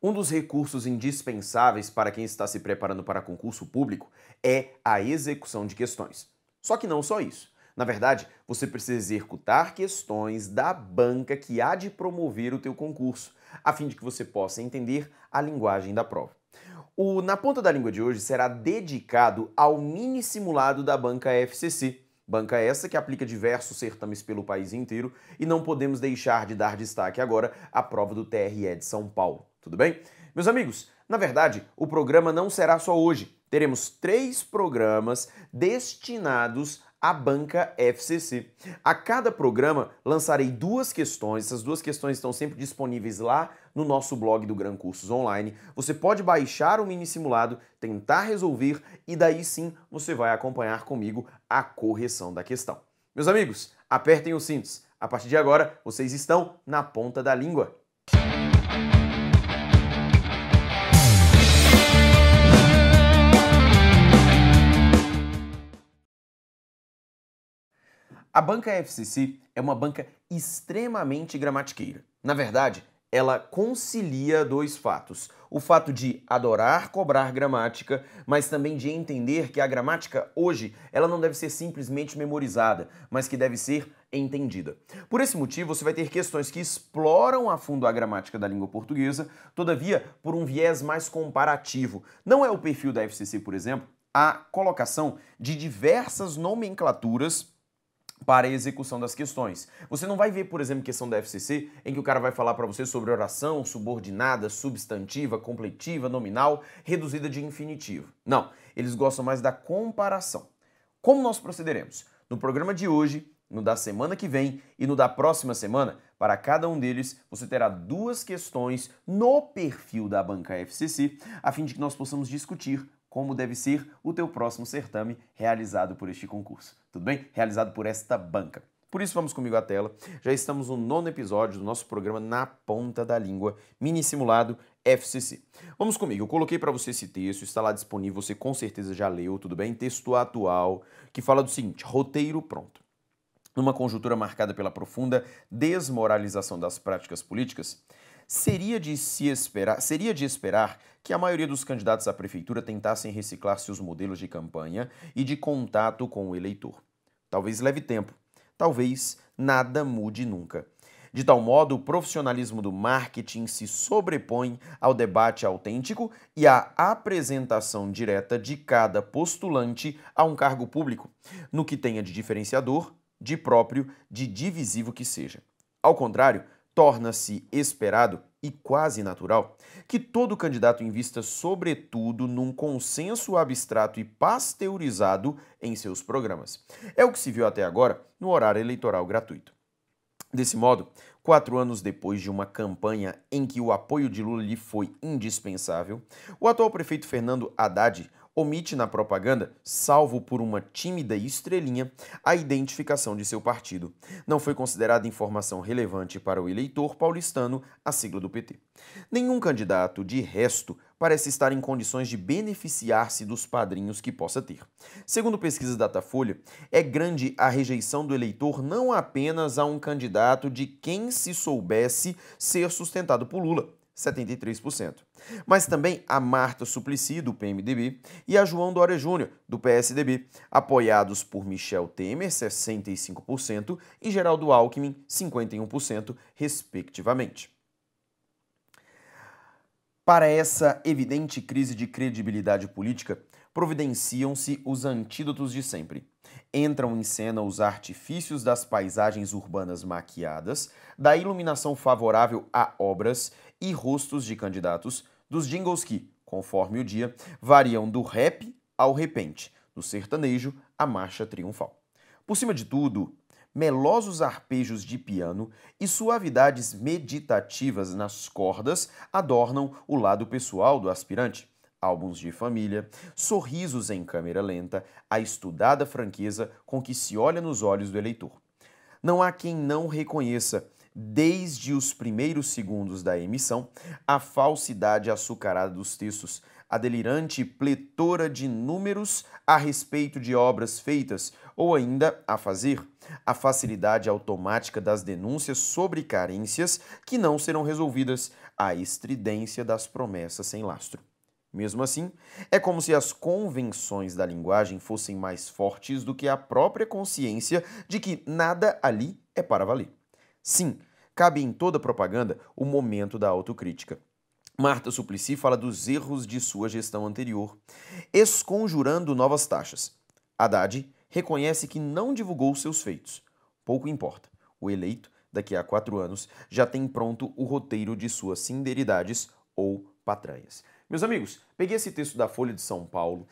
Um dos recursos indispensáveis para quem está se preparando para concurso público é a execução de questões. Só que não só isso. Na verdade, você precisa executar questões da banca que há de promover o teu concurso, a fim de que você possa entender a linguagem da prova. O Na Ponta da Língua de hoje será dedicado ao mini simulado da banca FCC. Banca essa que aplica diversos certames pelo país inteiro e não podemos deixar de dar destaque agora à prova do TRE de São Paulo. Tudo bem? Meus amigos, na verdade, o programa não será só hoje. Teremos 3 programas destinados à banca FCC. A cada programa lançarei 2 questões. Essas 2 questões estão sempre disponíveis lá no nosso blog do Gran Cursos Online. Você pode baixar o mini simulado, tentar resolver e daí sim você vai acompanhar comigo a correção da questão. Meus amigos, apertem os cintos. A partir de agora, vocês estão na ponta da língua. A banca FCC é uma banca extremamente gramatiqueira. Na verdade, ela concilia 2 fatos. O fato de adorar cobrar gramática, mas também de entender que a gramática hoje ela não deve ser simplesmente memorizada, mas que deve ser entendida. Por esse motivo, você vai ter questões que exploram a fundo a gramática da língua portuguesa, todavia por um viés mais comparativo. Não é o perfil da FCC, por exemplo, a colocação de diversas nomenclaturas para a execução das questões. Você não vai ver, por exemplo, questão da FCC em que o cara vai falar para você sobre oração subordinada, substantiva, completiva, nominal, reduzida de infinitivo. Não, eles gostam mais da comparação. Como nós procederemos? No programa de hoje, no da semana que vem e no da próxima semana, para cada um deles, você terá 2 questões no perfil da banca FCC, a fim de que nós possamos discutir como deve ser o teu próximo certame realizado por este concurso. Tudo bem? Realizado por esta banca. Por isso, vamos comigo à tela. Já estamos no 9º episódio do nosso programa Na Ponta da Língua, mini simulado FCC. Vamos comigo, eu coloquei para você esse texto, está lá disponível, você com certeza já leu, tudo bem? Texto atual, que fala do seguinte: roteiro pronto. Numa conjuntura marcada pela profunda desmoralização das práticas políticas, seria de esperar que a maioria dos candidatos à prefeitura tentassem reciclar seus modelos de campanha e de contato com o eleitor. Talvez leve tempo, talvez nada mude nunca. De tal modo, o profissionalismo do marketing se sobrepõe ao debate autêntico e à apresentação direta de cada postulante a um cargo público, no que tenha de diferenciador, de próprio, de divisivo que seja. Ao contrário, torna-se esperado e quase natural que todo candidato invista sobretudo num consenso abstrato e pasteurizado em seus programas. É o que se viu até agora no horário eleitoral gratuito. Desse modo, 4 anos depois de uma campanha em que o apoio de Lula lhe foi indispensável, o atual prefeito Fernando Haddad omite na propaganda, salvo por uma tímida estrelinha, a identificação de seu partido. Não foi considerada informação relevante para o eleitor paulistano a sigla do PT. Nenhum candidato, de resto, parece estar em condições de beneficiar-se dos padrinhos que possa ter. Segundo pesquisas Datafolha, é grande a rejeição do eleitor não apenas a um candidato de quem se soubesse ser sustentado por Lula, 73%, mas também a Marta Suplicy, do PMDB, e a João Dória Júnior, do PSDB, apoiados por Michel Temer, 65%, e Geraldo Alckmin, 51%, respectivamente. Para essa evidente crise de credibilidade política, providenciam-se os antídotos de sempre. Entram em cena os artifícios das paisagens urbanas maquiadas, da iluminação favorável a obras e rostos de candidatos, dos jingles que, conforme o dia, variam do rap ao repente, do sertanejo à marcha triunfal. Por cima de tudo, melosos arpejos de piano e suavidades meditativas nas cordas adornam o lado pessoal do aspirante. Álbuns de família, sorrisos em câmera lenta, a estudada franqueza com que se olha nos olhos do eleitor. Não há quem não reconheça, desde os primeiros segundos da emissão, a falsidade açucarada dos textos, a delirante pletora de números a respeito de obras feitas ou ainda a fazer, a facilidade automática das denúncias sobre carências que não serão resolvidas, a estridência das promessas sem lastro. Mesmo assim, é como se as convenções da linguagem fossem mais fortes do que a própria consciência de que nada ali é para valer. Sim, cabe em toda propaganda o momento da autocrítica. Marta Suplicy fala dos erros de sua gestão anterior, esconjurando novas taxas. Haddad reconhece que não divulgou seus feitos. Pouco importa. O eleito, daqui a 4 anos, já tem pronto o roteiro de suas sinceridades ou patranhas. Meus amigos, peguei esse texto da Folha de São Paulo.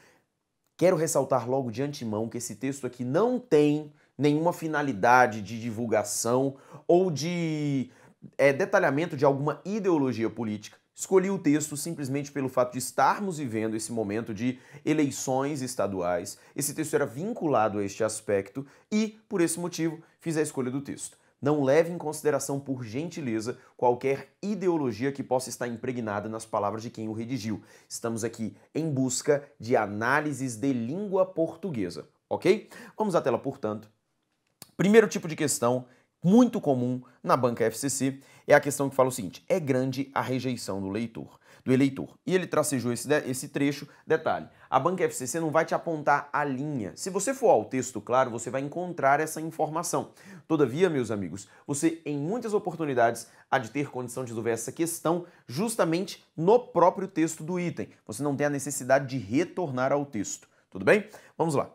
Quero ressaltar logo de antemão que esse texto aqui não tem nenhuma finalidade de divulgação ou de detalhamento de alguma ideologia política. Escolhi o texto simplesmente pelo fato de estarmos vivendo esse momento de eleições estaduais. Esse texto era vinculado a este aspecto e, por esse motivo, fiz a escolha do texto. Não leve em consideração, por gentileza, qualquer ideologia que possa estar impregnada nas palavras de quem o redigiu. Estamos aqui em busca de análises de língua portuguesa, ok? Vamos à tela, portanto. Primeiro tipo de questão, muito comum na banca FCC, é a questão que fala o seguinte: é grande a rejeição do eleitor. E ele tracejou esse trecho. Detalhe, a banca FCC não vai te apontar a linha. Se você for ao texto claro, você vai encontrar essa informação. Todavia, meus amigos, você em muitas oportunidades há de ter condição de resolver essa questão justamente no próprio texto do item. Você não tem a necessidade de retornar ao texto. Tudo bem? Vamos lá.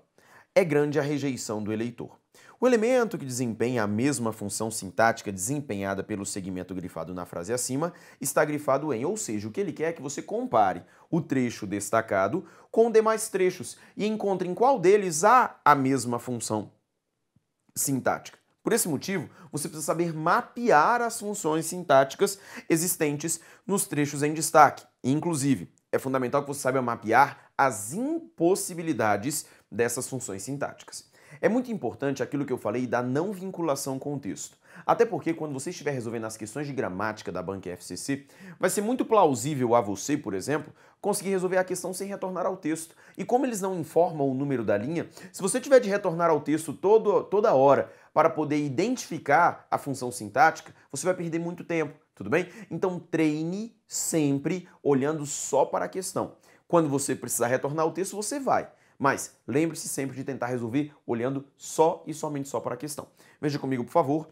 É grande a rejeição do eleitor. O elemento que desempenha a mesma função sintática desempenhada pelo segmento grifado na frase acima está grifado em, ou seja, o que ele quer é que você compare o trecho destacado com demais trechos e encontre em qual deles há a mesma função sintática. Por esse motivo, você precisa saber mapear as funções sintáticas existentes nos trechos em destaque. Inclusive, é fundamental que você saiba mapear as impossibilidades dessas funções sintáticas. É muito importante aquilo que eu falei da não vinculação com o texto. Até porque quando você estiver resolvendo as questões de gramática da banca FCC, vai ser muito plausível a você, por exemplo, conseguir resolver a questão sem retornar ao texto. E como eles não informam o número da linha, se você tiver de retornar ao texto toda hora para poder identificar a função sintática, você vai perder muito tempo, tudo bem? Então treine sempre olhando só para a questão. Quando você precisar retornar ao texto, você vai. Mas lembre-se sempre de tentar resolver olhando só e somente só para a questão. Veja comigo, por favor.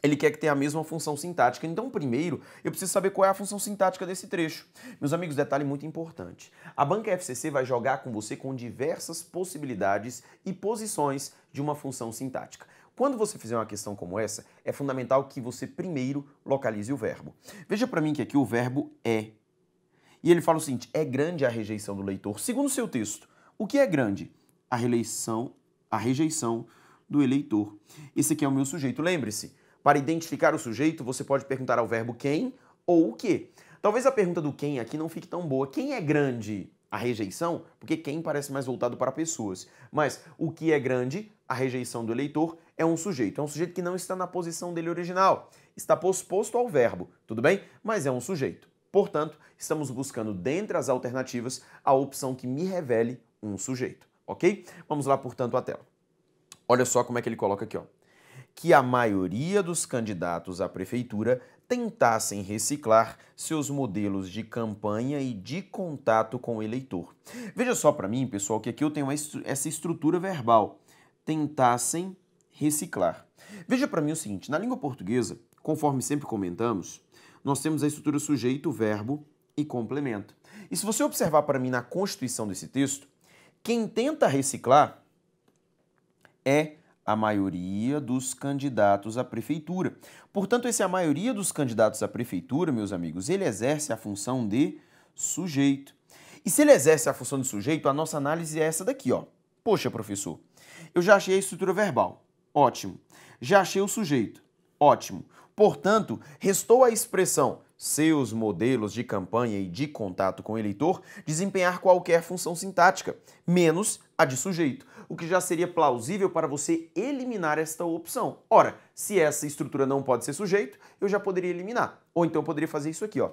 Ele quer que tenha a mesma função sintática. Então, primeiro, eu preciso saber qual é a função sintática desse trecho. Meus amigos, detalhe muito importante. A banca FCC vai jogar com você com diversas possibilidades e posições de uma função sintática. Quando você fizer uma questão como essa, é fundamental que você primeiro localize o verbo. Veja para mim que aqui o verbo é. E ele fala o seguinte: é grande a rejeição do leitor. Segundo o seu texto, o que é grande? A rejeição do eleitor. Esse aqui é o meu sujeito. Lembre-se, para identificar o sujeito, você pode perguntar ao verbo quem ou o que. Talvez a pergunta do quem aqui não fique tão boa. Quem é grande? A rejeição? Porque quem parece mais voltado para pessoas. Mas o que é grande? A rejeição do eleitor é um sujeito. É um sujeito que não está na posição dele original. Está posposto ao verbo, tudo bem? Mas é um sujeito. Portanto, estamos buscando dentre as alternativas a opção que me revele um sujeito, ok? Vamos lá, portanto, à tela. Olha só como é que ele coloca aqui, ó. Que a maioria dos candidatos à prefeitura tentassem reciclar seus modelos de campanha e de contato com o eleitor. Veja só para mim, pessoal, que aqui eu tenho essa estrutura verbal. Tentassem reciclar. Veja para mim o seguinte, na língua portuguesa, conforme sempre comentamos, nós temos a estrutura sujeito, verbo e complemento. E se você observar para mim na constituição desse texto, quem tenta reciclar é a maioria dos candidatos à prefeitura. Portanto, esse é a maioria dos candidatos à prefeitura, meus amigos, ele exerce a função de sujeito. E se ele exerce a função de sujeito, a nossa análise é essa daqui, ó. Poxa, professor, eu já achei a estrutura verbal. Ótimo. Já achei o sujeito. Ótimo. Portanto, restou a expressão seus modelos de campanha e de contato com o eleitor desempenhar qualquer função sintática, menos a de sujeito, o que já seria plausível para você eliminar esta opção. Ora, se essa estrutura não pode ser sujeito, eu já poderia eliminar. Ou então eu poderia fazer isso aqui, ó.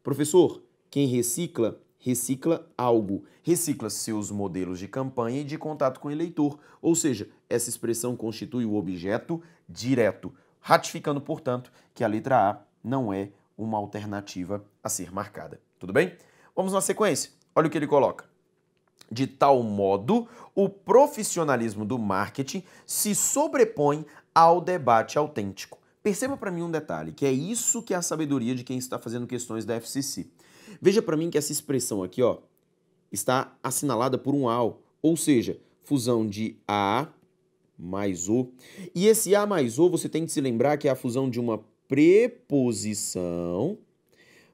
Professor, quem recicla recicla algo, recicla seus modelos de campanha e de contato com o eleitor, ou seja, essa expressão constitui o objeto direto, ratificando, portanto, que a letra A não é uma alternativa a ser marcada. Tudo bem? Vamos na sequência. Olha o que ele coloca. De tal modo, o profissionalismo do marketing se sobrepõe ao debate autêntico. Perceba para mim um detalhe, que é isso que é a sabedoria de quem está fazendo questões da FCC. Veja para mim que essa expressão aqui, ó, está assinalada por um AU, ou seja, fusão de A mais O. E esse A mais O, você tem que se lembrar que é a fusão de uma preposição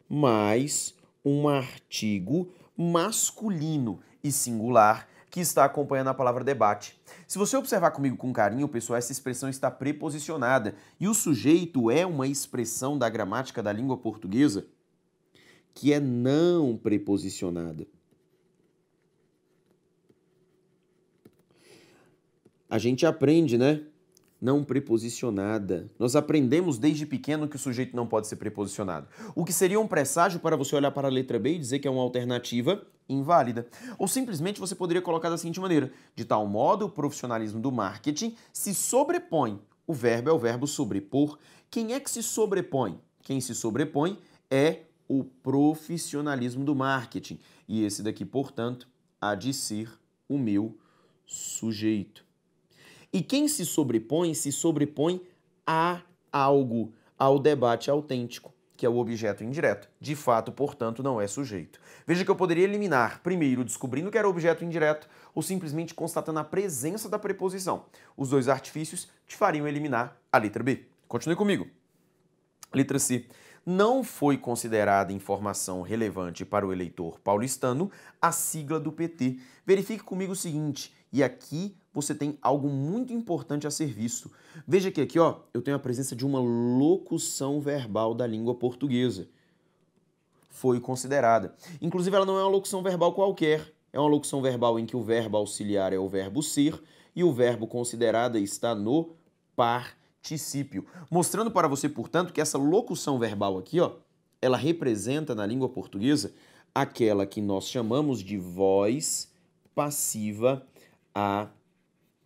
mais um artigo masculino e singular que está acompanhando a palavra debate. Se você observar comigo com carinho, pessoal, essa expressão está preposicionada e o sujeito é uma expressão da gramática da língua portuguesa que é não preposicionada. A gente aprende, né? Não preposicionada. Nós aprendemos desde pequeno que o sujeito não pode ser preposicionado. O que seria um presságio para você olhar para a letra B e dizer que é uma alternativa inválida. Ou simplesmente você poderia colocar da seguinte maneira: de tal modo, o profissionalismo do marketing se sobrepõe. O verbo é o verbo sobrepor. Quem é que se sobrepõe? Quem se sobrepõe é o profissionalismo do marketing. E esse daqui, portanto, há de ser o meu sujeito. E quem se sobrepõe a algo, ao debate autêntico, que é o objeto indireto. De fato, portanto, não é sujeito. Veja que eu poderia eliminar, primeiro, descobrindo que era objeto indireto, ou simplesmente constatando a presença da preposição. Os dois artifícios te fariam eliminar a letra B. Continue comigo. Letra C. Não foi considerada informação relevante para o eleitor paulistano a sigla do PT. Verifique comigo o seguinte, e aqui você tem algo muito importante a ser visto. Veja que aqui, ó, eu tenho a presença de uma locução verbal da língua portuguesa. Foi considerada. Inclusive, ela não é uma locução verbal qualquer. É uma locução verbal em que o verbo auxiliar é o verbo ser e o verbo considerada está no particípio. Mostrando para você, portanto, que essa locução verbal aqui, ó, ela representa na língua portuguesa aquela que nós chamamos de voz passiva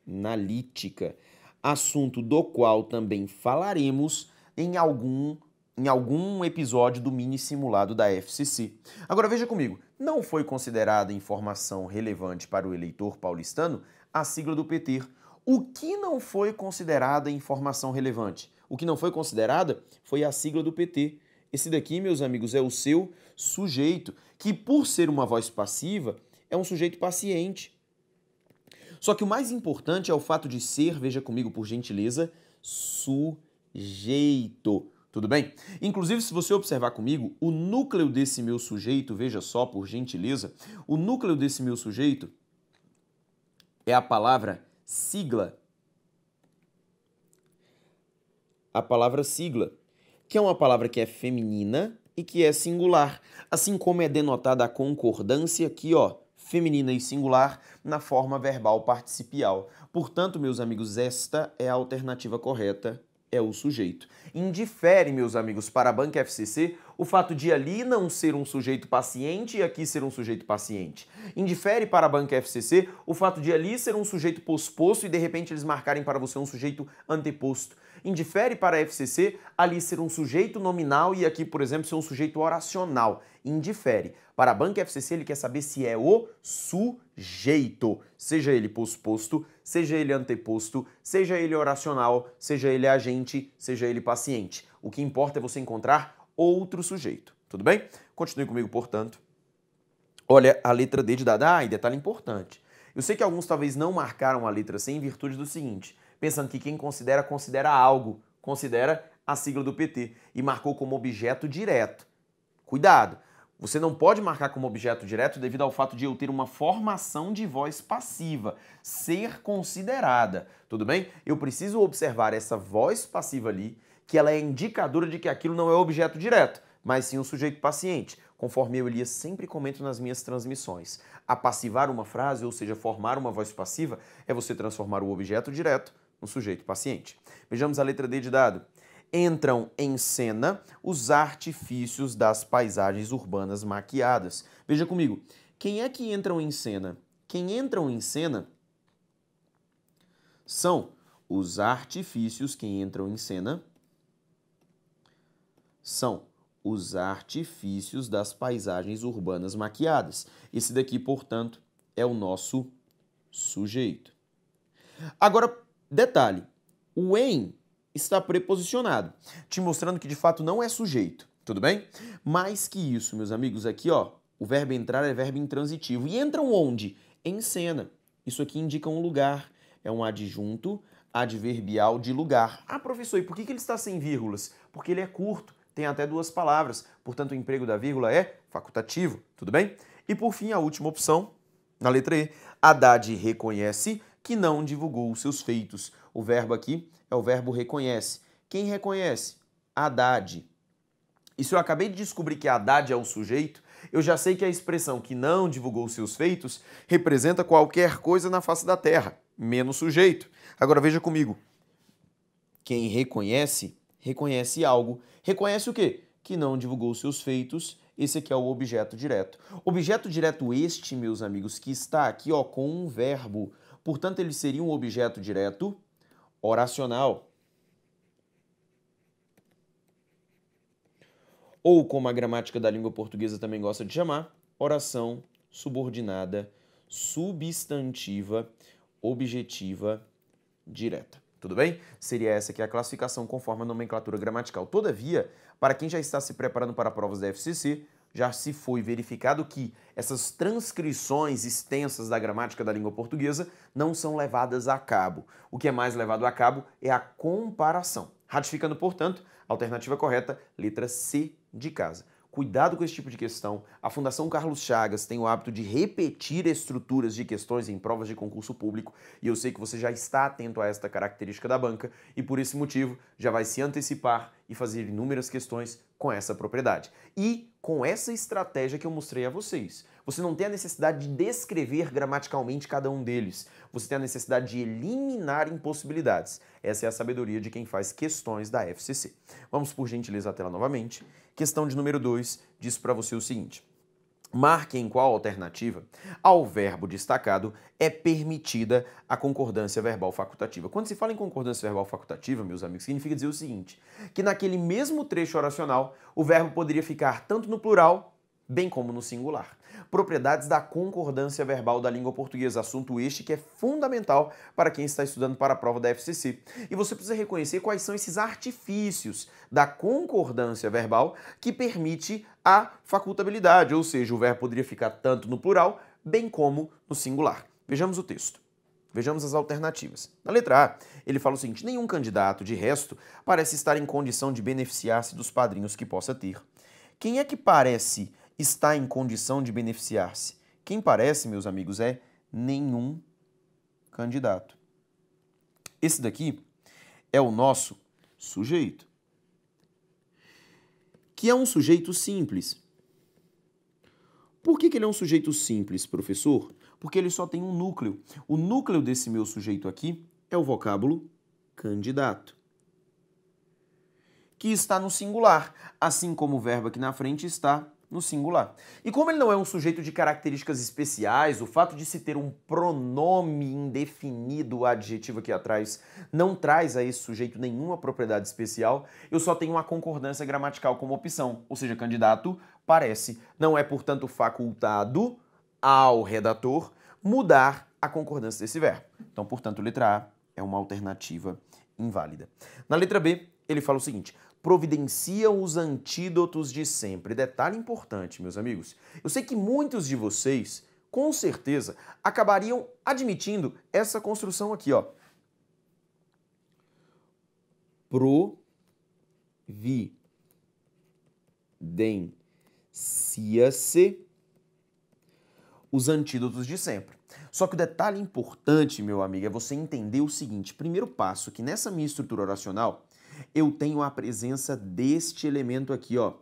analítica, assunto do qual também falaremos em algum episódio do mini simulado da FCC. Agora veja comigo, não foi considerada informação relevante para o eleitor paulistano a sigla do PT. O que não foi considerada informação relevante? O que não foi considerada foi a sigla do PT. Esse daqui, meus amigos, é o seu sujeito, que por ser uma voz passiva, é um sujeito paciente. Só que o mais importante é o fato de ser, veja comigo por gentileza, sujeito. Tudo bem? Inclusive, se você observar comigo, o núcleo desse meu sujeito, veja só por gentileza, o núcleo desse meu sujeito é a palavra sigla. A palavra sigla, que é uma palavra que é feminina e que é singular, assim como é denotada a concordância aqui, ó, feminina e singular na forma verbal participial. Portanto, meus amigos, esta é a alternativa correta, é o sujeito. Indifere, meus amigos, para a banca FCC o fato de ali não ser um sujeito paciente e aqui ser um sujeito paciente. Indifere para a banca FCC o fato de ali ser um sujeito posposto e de repente eles marcarem para você um sujeito anteposto. Indifere para a FCC ali ser um sujeito nominal e aqui, por exemplo, ser um sujeito oracional. Indifere. Para a banca FCC ele quer saber se é o sujeito, seja ele posposto, seja ele anteposto, seja ele oracional, seja ele agente, seja ele paciente. O que importa é você encontrar outro sujeito. Tudo bem? Continue comigo, portanto. Olha a letra D de dada. Ah, e detalhe importante. Eu sei que alguns talvez não marcaram a letra C em virtude do seguinte, pensando que quem considera, considera algo, considera a sigla do PT e marcou como objeto direto. Cuidado! Você não pode marcar como objeto direto devido ao fato de eu ter uma formação de voz passiva, ser considerada, tudo bem? Eu preciso observar essa voz passiva ali, que ela é indicadora de que aquilo não é objeto direto, mas sim um sujeito paciente, conforme eu, Elias, sempre comento nas minhas transmissões. Apassivar uma frase, ou seja, formar uma voz passiva, é você transformar o objeto direto no sujeito paciente. Vejamos a letra D de dado. entram em cena os artifícios das paisagens urbanas maquiadas. Veja comigo, quem é que entram em cena? Quem entram em cena são os artifícios, quem entram em cena são os artifícios das paisagens urbanas maquiadas. Esse daqui, portanto, é o nosso sujeito. Agora, detalhe, o em está preposicionado, te mostrando que de fato não é sujeito, tudo bem? Mais que isso, meus amigos, aqui ó, o verbo entrar é verbo intransitivo. E entram onde? Em cena. Isso aqui indica um lugar, é um adjunto adverbial de lugar. Ah, professor, e por que ele está sem vírgulas? Porque ele é curto, tem até duas palavras, portanto o emprego da vírgula é facultativo, tudo bem? E por fim, a última opção, na letra E, Haddad reconhece que não divulgou os seus feitos. O verbo aqui é o verbo reconhece. Quem reconhece? Haddad. E se eu acabei de descobrir que Haddad é o sujeito, eu já sei que a expressão que não divulgou os seus feitos representa qualquer coisa na face da terra, menos sujeito. Agora veja comigo. Quem reconhece, reconhece algo. Reconhece o quê? Que não divulgou os seus feitos. Esse aqui é o objeto direto. Objeto direto este, meus amigos, que está aqui ó, com um verbo. Portanto, ele seria um objeto direto oracional. Ou, como a gramática da língua portuguesa também gosta de chamar, oração subordinada, substantiva, objetiva, direta. Tudo bem? Seria essa aqui a classificação conforme a nomenclatura gramatical. Todavia, para quem já está se preparando para provas da FCC, já se foi verificado que essas transcrições extensas da gramática da língua portuguesa não são levadas a cabo. O que é mais levado a cabo é a comparação. Ratificando, portanto, a alternativa correta, letra C de casa. Cuidado com esse tipo de questão. A Fundação Carlos Chagas tem o hábito de repetir estruturas de questões em provas de concurso público e eu sei que você já está atento a esta característica da banca e por esse motivo já vai se antecipar e fazer inúmeras questões com essa propriedade. E com essa estratégia que eu mostrei a vocês. Você não tem a necessidade de descrever gramaticalmente cada um deles. Você tem a necessidade de eliminar impossibilidades. Essa é a sabedoria de quem faz questões da FCC. Vamos, por gentileza, à tela novamente. Questão de número 2 diz para você o seguinte. Marque em qual alternativa ao verbo destacado é permitida a concordância verbal facultativa. Quando se fala em concordância verbal facultativa, meus amigos, significa dizer o seguinte, que naquele mesmo trecho oracional, o verbo poderia ficar tanto no plural, bem como no singular. Propriedades da concordância verbal da língua portuguesa, assunto este que é fundamental para quem está estudando para a prova da FCC. E você precisa reconhecer quais são esses artifícios da concordância verbal que permite a facultabilidade, ou seja, o verbo poderia ficar tanto no plural, bem como no singular. Vejamos o texto. Vejamos as alternativas. Na letra A, ele fala o seguinte, nenhum candidato, de resto, parece estar em condição de beneficiar-se dos padrinhos que possa ter. Quem é que parece estar em condição de beneficiar-se? Quem parece, meus amigos, é nenhum candidato. Esse daqui é o nosso sujeito, que é um sujeito simples. Por que ele é um sujeito simples, professor? Porque ele só tem um núcleo. O núcleo desse meu sujeito aqui é o vocábulo candidato, que está no singular, assim como o verbo aqui na frente está no singular. E como ele não é um sujeito de características especiais, o fato de se ter um pronome indefinido, o adjetivo aqui atrás, não traz a esse sujeito nenhuma propriedade especial, eu só tenho uma concordância gramatical como opção, ou seja, candidato parece. Não é, portanto, facultado ao redator mudar a concordância desse verbo. Então, portanto, letra A é uma alternativa inválida. Na letra B, ele fala o seguinte, providenciam os antídotos de sempre. Detalhe importante, meus amigos. Eu sei que muitos de vocês, com certeza, acabariam admitindo essa construção aqui, ó. Providencia-se os antídotos de sempre. Só que o detalhe importante, meu amigo, é você entender o seguinte. Primeiro passo, que nessa minha estrutura oracional, eu tenho a presença deste elemento aqui, ó,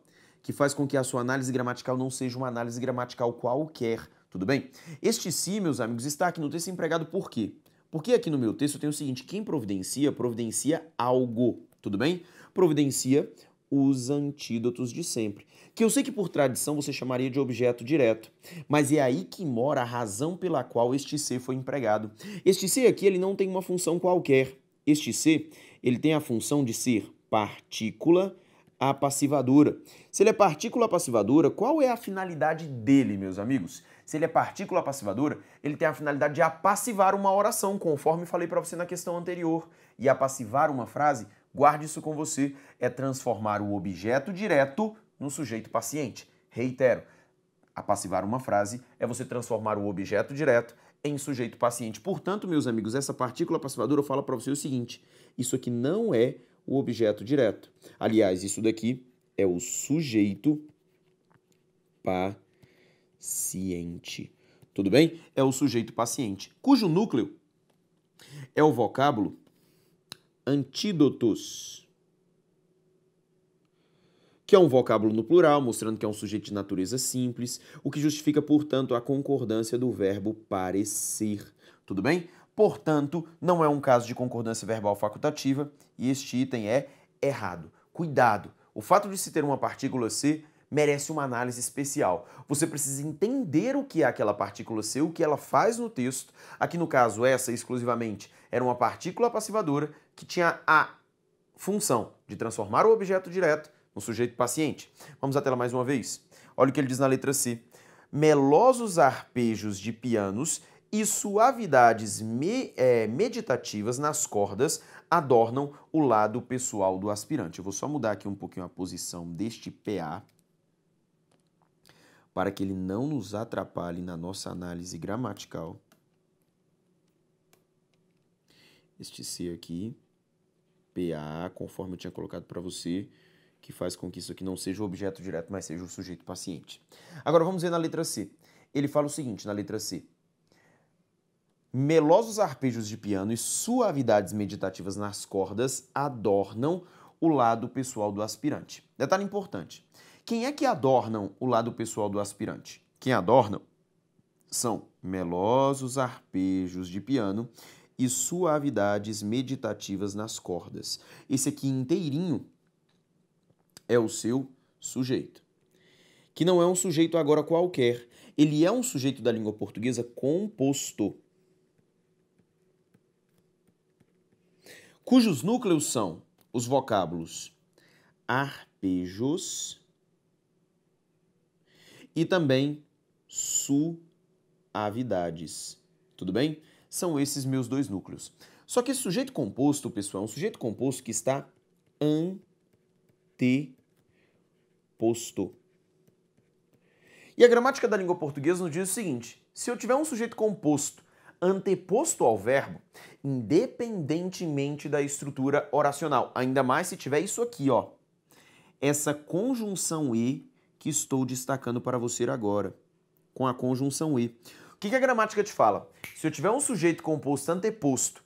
que faz com que a sua análise gramatical não seja uma análise gramatical qualquer, tudo bem? Este se, meus amigos, está aqui no texto empregado por quê? Porque aqui no meu texto eu tenho o seguinte, quem providencia, providencia algo, tudo bem? providencia os antídotos de sempre. Que eu sei que por tradição você chamaria de objeto direto, mas é aí que mora a razão pela qual este ser foi empregado. Este ser aqui, ele não tem uma função qualquer. Este ser, ele tem a função de ser partícula apassivadora. Se ele é partícula apassivadora, qual é a finalidade dele, meus amigos? Se ele é partícula apassivadora, ele tem a finalidade de apassivar uma oração, conforme falei para você na questão anterior. E apassivar uma frase, guarde isso com você, é transformar o objeto direto no sujeito paciente. Reitero, apassivar uma frase é você transformar o objeto direto em sujeito paciente. Portanto, meus amigos, essa partícula apassivadora fala para você o seguinte: isso aqui não é o objeto direto. Aliás, isso daqui é o sujeito paciente. Tudo bem? É o sujeito paciente, cujo núcleo é o vocábulo antídotos, que é um vocábulo no plural, mostrando que é um sujeito de natureza simples, o que justifica, portanto, a concordância do verbo parecer. Tudo bem? Portanto, não é um caso de concordância verbal facultativa e este item é errado. Cuidado! O fato de se ter uma partícula C merece uma análise especial. Você precisa entender o que é aquela partícula C, o que ela faz no texto. Aqui no caso, essa exclusivamente era uma partícula passivadora que tinha a função de transformar o objeto direto no sujeito paciente. Vamos à tela mais uma vez. Olha o que ele diz na letra C. Melosos arpejos de pianos e suavidades meditativas nas cordas adornam o lado pessoal do aspirante. Eu vou só mudar aqui um pouquinho a posição deste PA para que ele não nos atrapalhe na nossa análise gramatical. Este C aqui, PA, conforme eu tinha colocado para você, que faz com que isso aqui não seja o objeto direto, mas seja o sujeito paciente. Agora vamos ver na letra C. Ele fala o seguinte na letra C. Melosos arpejos de piano e suavidades meditativas nas cordas adornam o lado pessoal do aspirante. Detalhe importante. Quem é que adornam o lado pessoal do aspirante? Quem adornam são melosos arpejos de piano e suavidades meditativas nas cordas. Esse aqui inteirinho é o seu sujeito, que não é um sujeito agora qualquer. Ele é um sujeito da língua portuguesa composto, cujos núcleos são os vocábulos arpejos e também suavidades. Tudo bem? São esses meus dois núcleos. Só que esse sujeito composto, pessoal, é um sujeito composto que está anteposto. E a gramática da língua portuguesa nos diz o seguinte: se eu tiver um sujeito composto anteposto ao verbo, independentemente da estrutura oracional, ainda mais se tiver isso aqui, ó, essa conjunção E que estou destacando para você agora, com a conjunção E. O que a gramática te fala? Se eu tiver um sujeito composto anteposto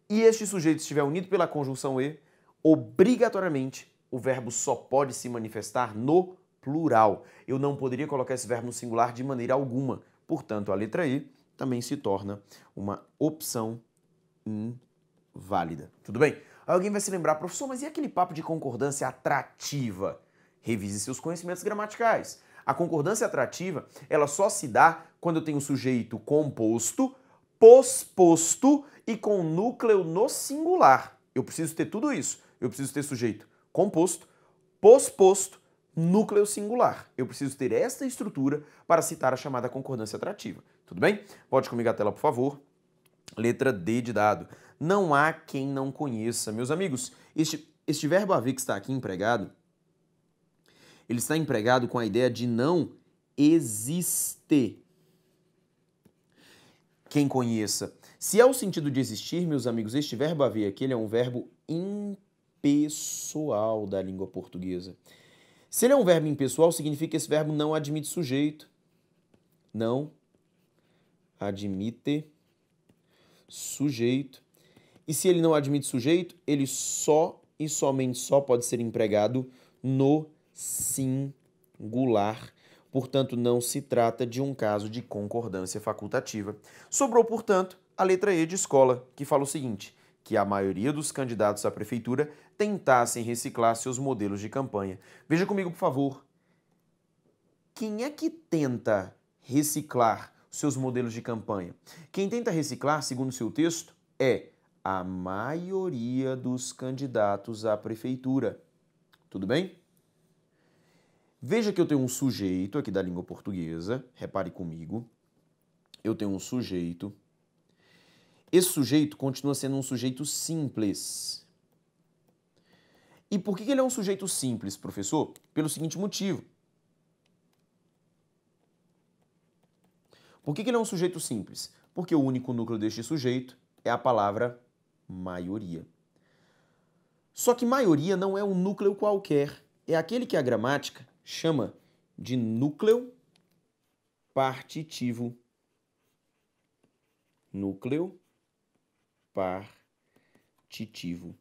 e este sujeito estiver unido pela conjunção E, obrigatoriamente o verbo só pode se manifestar no plural. Eu não poderia colocar esse verbo no singular de maneira alguma. Portanto, a letra E também se torna uma opção inválida. Tudo bem? Alguém vai se lembrar, professor, mas e aquele papo de concordância atrativa? Revise seus conhecimentos gramaticais. A concordância atrativa, ela só se dá quando eu tenho um sujeito composto, posposto e com núcleo no singular. Eu preciso ter tudo isso. Eu preciso ter sujeito composto, posposto, núcleo singular. Eu preciso ter esta estrutura para citar a chamada concordância atrativa. Tudo bem? Pode comigo a tela, por favor. Letra D de dado. Não há quem não conheça. Meus amigos, este verbo haver que está aqui empregado, ele está empregado com a ideia de não existe quem conheça. Se é o sentido de existir, meus amigos, este verbo haver aqui ele é um verbo impessoal da língua portuguesa. Se ele é um verbo impessoal, significa que esse verbo não admite sujeito. Não admite sujeito. E se ele não admite sujeito, ele só e somente só pode ser empregado no singular. Portanto, não se trata de um caso de concordância facultativa. Sobrou, portanto, a letra E de escola, que fala o seguinte: que a maioria dos candidatos à prefeitura tentassem reciclar seus modelos de campanha. Veja comigo, por favor. Quem é que tenta reciclar seus modelos de campanha? Quem tenta reciclar, segundo o seu texto, é a maioria dos candidatos à prefeitura. Tudo bem? Veja que eu tenho um sujeito aqui da língua portuguesa, repare comigo. Eu tenho um sujeito. Esse sujeito continua sendo um sujeito simples. E por que ele é um sujeito simples, professor? Pelo seguinte motivo. Por que ele é um sujeito simples? Porque o único núcleo deste sujeito é a palavra maioria. Só que maioria não é um núcleo qualquer. É aquele que a gramática chama de núcleo partitivo. Núcleo partitivo.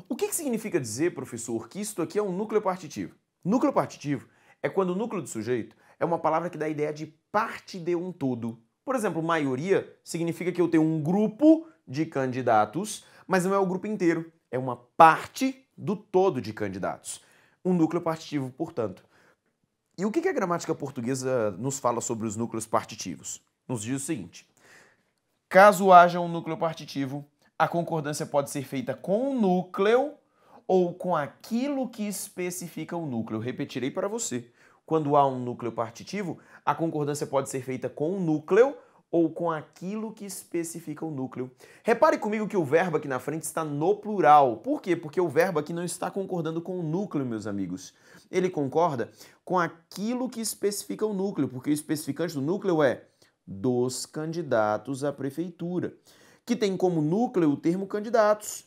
O que significa dizer, professor, que isto aqui é um núcleo partitivo? Núcleo partitivo é quando o núcleo do sujeito é uma palavra que dá a ideia de parte de um todo. Por exemplo, maioria significa que eu tenho um grupo de candidatos, mas não é o grupo inteiro, é uma parte do todo de candidatos. Um núcleo partitivo, portanto. E o que a gramática portuguesa nos fala sobre os núcleos partitivos? Nos diz o seguinte: caso haja um núcleo partitivo, a concordância pode ser feita com o núcleo ou com aquilo que especifica o núcleo. Repetirei para você. Quando há um núcleo partitivo, a concordância pode ser feita com o núcleo ou com aquilo que especifica o núcleo. Repare comigo que o verbo aqui na frente está no plural. Por quê? Porque o verbo aqui não está concordando com o núcleo, meus amigos. Ele concorda com aquilo que especifica o núcleo, porque o especificante do núcleo é dos candidatos à prefeitura, que tem como núcleo o termo candidatos.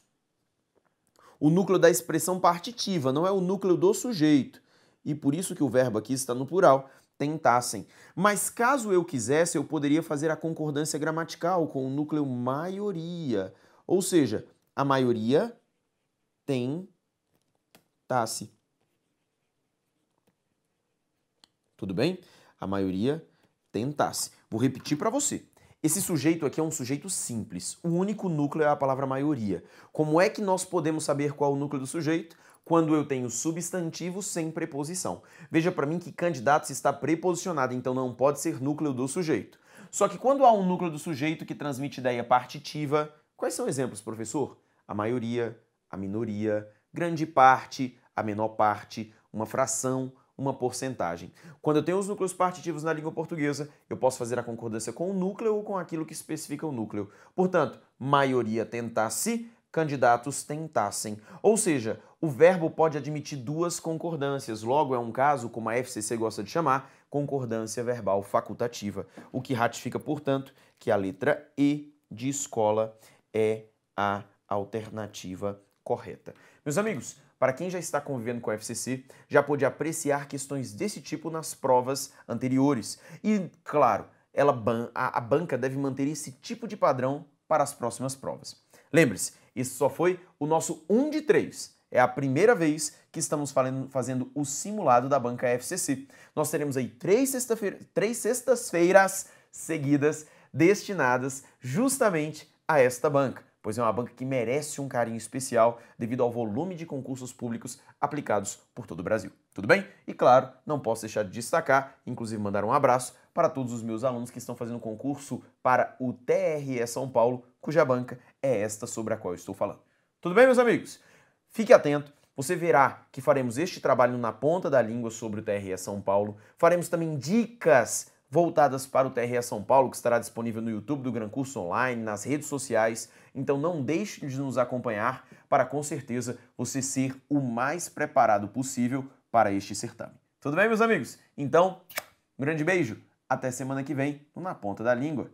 O núcleo da expressão partitiva, não é o núcleo do sujeito. E por isso que o verbo aqui está no plural, tentassem. Mas caso eu quisesse, eu poderia fazer a concordância gramatical com o núcleo maioria. Ou seja, a maioria tentasse. Tudo bem? A maioria tentasse. Vou repetir para você. Esse sujeito aqui é um sujeito simples. O único núcleo é a palavra maioria. Como é que nós podemos saber qual é o núcleo do sujeito? Quando eu tenho substantivo sem preposição. Veja para mim que candidatos está preposicionado, então não pode ser núcleo do sujeito. Só que quando há um núcleo do sujeito que transmite ideia partitiva, quais são exemplos, professor? A maioria, a minoria, grande parte, a menor parte, uma fração, uma porcentagem. Quando eu tenho os núcleos partitivos na língua portuguesa, eu posso fazer a concordância com o núcleo ou com aquilo que especifica o núcleo. Portanto, maioria tentasse, candidatos tentassem. Ou seja, o verbo pode admitir duas concordâncias. Logo, é um caso, como a FCC gosta de chamar, concordância verbal facultativa. O que ratifica, portanto, que a letra E de escola é a alternativa correta. Meus amigos, para quem já está convivendo com a FCC, já pôde apreciar questões desse tipo nas provas anteriores. E, claro, a banca deve manter esse tipo de padrão para as próximas provas. Lembre-se, esse só foi o nosso 1 de 3. É a primeira vez que estamos fazendo o simulado da banca FCC. Nós teremos aí 3 sextas-feiras seguidas destinadas justamente a esta banca, pois é uma banca que merece um carinho especial devido ao volume de concursos públicos aplicados por todo o Brasil. Tudo bem? E claro, não posso deixar de destacar, inclusive mandar um abraço para todos os meus alunos que estão fazendo concurso para o TRE São Paulo, cuja banca é esta sobre a qual eu estou falando. Tudo bem, meus amigos? Fique atento, você verá que faremos este trabalho na ponta da língua sobre o TRE São Paulo. Faremos também dicas voltadas para o TRE São Paulo, que estará disponível no YouTube do Gran Curso Online, nas redes sociais. Então não deixe de nos acompanhar para, com certeza, você ser o mais preparado possível para este certame. Tudo bem, meus amigos? Então, um grande beijo. Até semana que vem no Na Ponta da Língua.